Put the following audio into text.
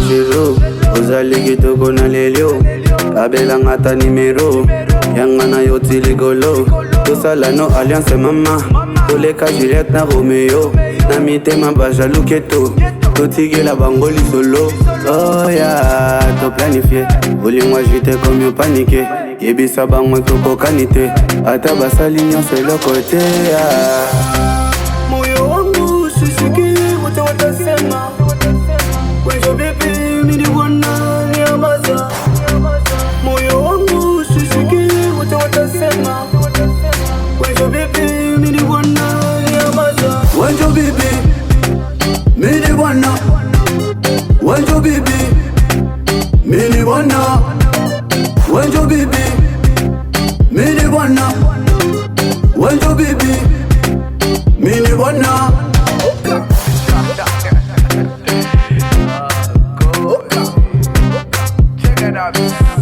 Chiro, ozali kitoko na lelio Abela ngata numero Yanga na yoti ligolo Tosala no alliance mama Toleka Juliette na Romeo Na mitema bajalou keto Totigela bangoli solo Oh ya, to planifié Olingwa jite comme yo paniqué Yebisa bangwe toko kanite Ata basali nyonso eloko te ya Moyo wangu shishiki wote watasema Wenjo bibi mini wana nyamaza Moyo wangu shishiki wote watasema Wenjo bibi mini wana nyamaza Wenjo bibi mini wana Wenjo bibi mini wana Wenjo bibi mini wana Wenjo bibi mini wana Check it out.